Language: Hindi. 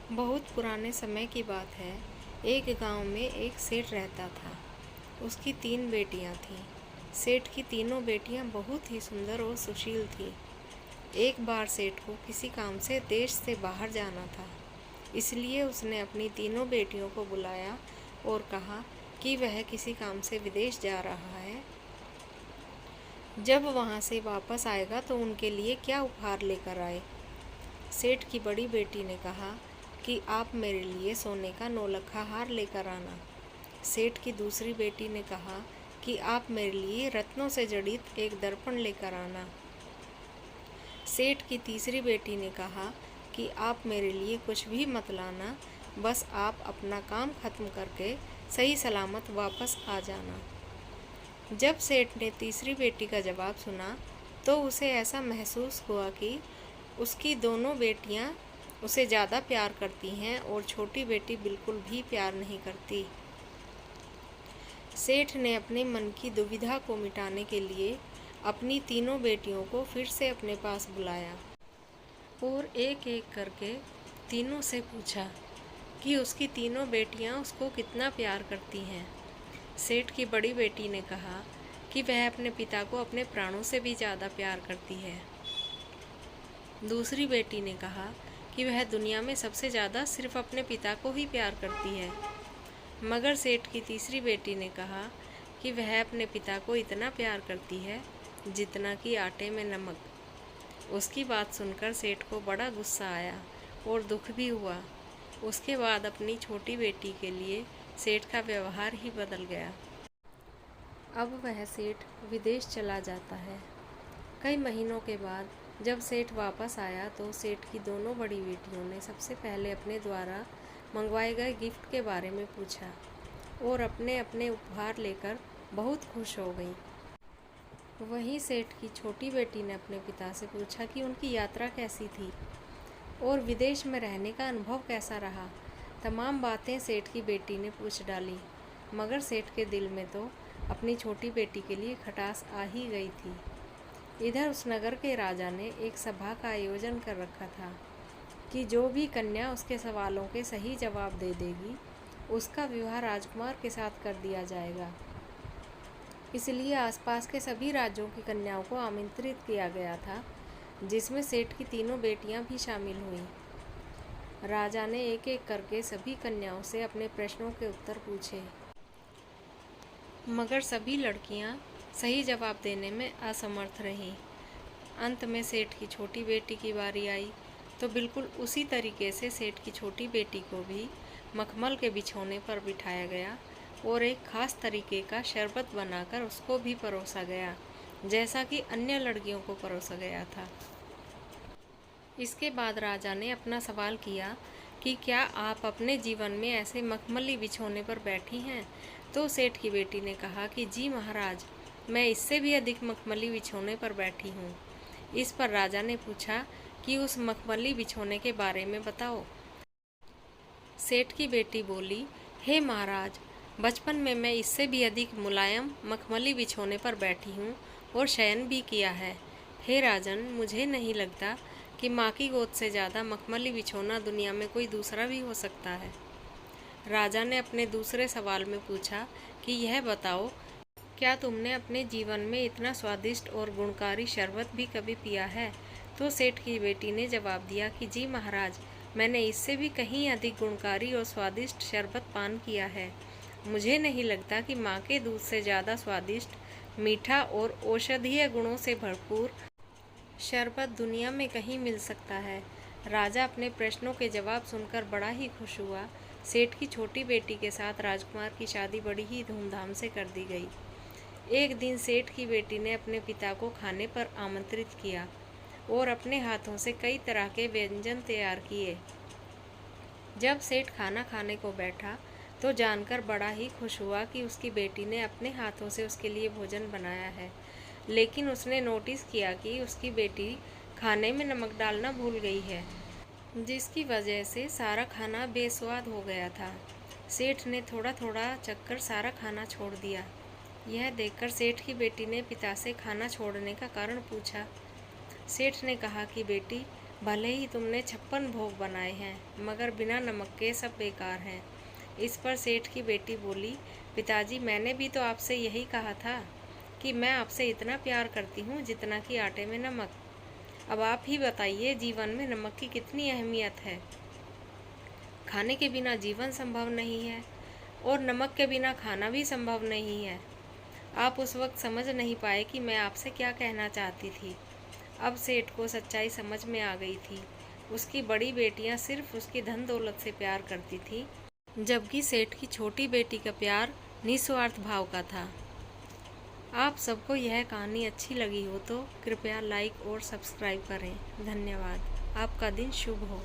बहुत पुराने समय की बात है। एक गांव में एक सेठ रहता था। उसकी 3 बेटियां थीं। सेठ की तीनों बेटियां बहुत ही सुंदर और सुशील थीं। एक बार सेठ को किसी काम से देश से बाहर जाना था, इसलिए उसने अपनी तीनों बेटियों को बुलाया और कहा कि वह किसी काम से विदेश जा रहा है। जब वहां से वापस आएगा तो उनके लिए क्या उपहार लेकर आए। सेठ की बड़ी बेटी ने कहा कि आप मेरे लिए सोने का नौलखा हार लेकर आना। सेठ की दूसरी बेटी ने कहा कि आप मेरे लिए रत्नों से जड़ित एक दर्पण लेकर आना। सेठ की तीसरी बेटी ने कहा कि आप मेरे लिए कुछ भी मत लाना, बस आप अपना काम खत्म करके सही सलामत वापस आ जाना। जब सेठ ने तीसरी बेटी का जवाब सुना तो उसे ऐसा महसूस हुआ कि उसकी दोनों बेटियां उसे ज़्यादा प्यार करती हैं और छोटी बेटी बिल्कुल भी प्यार नहीं करती। सेठ ने अपने मन की दुविधा को मिटाने के लिए अपनी तीनों बेटियों को फिर से अपने पास बुलाया और एक एक करके तीनों से पूछा कि उसकी तीनों बेटियां उसको कितना प्यार करती हैं। सेठ की बड़ी बेटी ने कहा कि वह अपने पिता को अपने प्राणों से भी ज़्यादा प्यार करती है। दूसरी बेटी ने कहा कि वह दुनिया में सबसे ज़्यादा सिर्फ अपने पिता को ही प्यार करती है। मगर सेठ की तीसरी बेटी ने कहा कि वह अपने पिता को इतना प्यार करती है जितना कि आटे में नमक। उसकी बात सुनकर सेठ को बड़ा गुस्सा आया और दुख भी हुआ। उसके बाद अपनी छोटी बेटी के लिए सेठ का व्यवहार ही बदल गया। अब वह सेठ विदेश चला जाता है। कई महीनों के बाद जब सेठ वापस आया तो सेठ की दोनों बड़ी बेटियों ने सबसे पहले अपने द्वारा मंगवाए गए गिफ्ट के बारे में पूछा और अपने अपने उपहार लेकर बहुत खुश हो गईं। वहीं सेठ की छोटी बेटी ने अपने पिता से पूछा कि उनकी यात्रा कैसी थी और विदेश में रहने का अनुभव कैसा रहा। तमाम बातें सेठ की बेटी ने पूछ डाली, मगर सेठ के दिल में तो अपनी छोटी बेटी के लिए खटास आ ही गई थी। इधर उस नगर के राजा ने एक सभा का आयोजन कर रखा था कि जो भी कन्या उसके सवालों के सही जवाब दे देगी उसका विवाह राजकुमार के साथ कर दिया जाएगा। इसलिए आसपास के सभी राज्यों की कन्याओं को आमंत्रित किया गया था, जिसमें सेठ की तीनों बेटियां भी शामिल हुईं। राजा ने एक एक करके सभी कन्याओं से अपने प्रश्नों के उत्तर पूछे, मगर सभी लड़कियां सही जवाब देने में असमर्थ रहीं। अंत में सेठ की छोटी बेटी की बारी आई तो बिल्कुल उसी तरीके से सेठ की छोटी बेटी को भी मखमल के बिछौने पर बिठाया गया और एक खास तरीके का शरबत बनाकर उसको भी परोसा गया, जैसा कि अन्य लड़कियों को परोसा गया था। इसके बाद राजा ने अपना सवाल किया कि क्या आप अपने जीवन में ऐसे मखमली बिछौने पर बैठी हैं? तो सेठ की बेटी ने कहा कि जी महाराज, मैं इससे भी अधिक मखमली बिछौने पर बैठी हूँ। इस पर राजा ने पूछा कि उस मखमली बिछौने के बारे में बताओ। सेठ की बेटी बोली, हे महाराज, बचपन में मैं इससे भी अधिक मुलायम मखमली बिछौने पर बैठी हूँ और शयन भी किया है। हे राजन, मुझे नहीं लगता कि माँ की गोद से ज़्यादा मखमली बिछौना दुनिया में कोई दूसरा भी हो सकता है। राजा ने अपने दूसरे सवाल में पूछा कि यह बताओ, क्या तुमने अपने जीवन में इतना स्वादिष्ट और गुणकारी शरबत भी कभी पिया है? तो सेठ की बेटी ने जवाब दिया कि जी महाराज, मैंने इससे भी कहीं अधिक गुणकारी और स्वादिष्ट शरबत पान किया है। मुझे नहीं लगता कि माँ के दूध से ज़्यादा स्वादिष्ट, मीठा और औषधीय गुणों से भरपूर शरबत दुनिया में कहीं मिल सकता है। राजा अपने प्रश्नों के जवाब सुनकर बड़ा ही खुश हुआ। सेठ की छोटी बेटी के साथ राजकुमार की शादी बड़ी ही धूमधाम से कर दी गई। एक दिन सेठ की बेटी ने अपने पिता को खाने पर आमंत्रित किया और अपने हाथों से कई तरह के व्यंजन तैयार किए। जब सेठ खाना खाने को बैठा तो जानकर बड़ा ही खुश हुआ कि उसकी बेटी ने अपने हाथों से उसके लिए भोजन बनाया है, लेकिन उसने नोटिस किया कि उसकी बेटी खाने में नमक डालना भूल गई है, जिसकी वजह से सारा खाना बेस्वाद हो गया था। सेठ ने थोड़ा थोड़ा चखकर सारा खाना छोड़ दिया। यह देखकर सेठ की बेटी ने पिता से खाना छोड़ने का कारण पूछा। सेठ ने कहा कि बेटी, भले ही तुमने 56 भोग बनाए हैं, मगर बिना नमक के सब बेकार हैं। इस पर सेठ की बेटी बोली, पिताजी, मैंने भी तो आपसे यही कहा था कि मैं आपसे इतना प्यार करती हूँ जितना कि आटे में नमक। अब आप ही बताइए, जीवन में नमक की कितनी अहमियत है। खाने के बिना जीवन संभव नहीं है और नमक के बिना खाना भी संभव नहीं है। आप उस वक्त समझ नहीं पाए कि मैं आपसे क्या कहना चाहती थी। अब सेठ को सच्चाई समझ में आ गई थी। उसकी बड़ी बेटियां सिर्फ उसकी धन दौलत से प्यार करती थी, जबकि सेठ की छोटी बेटी का प्यार निस्वार्थ भाव का था। आप सबको यह कहानी अच्छी लगी हो तो कृपया लाइक और सब्सक्राइब करें। धन्यवाद। आपका दिन शुभ हो।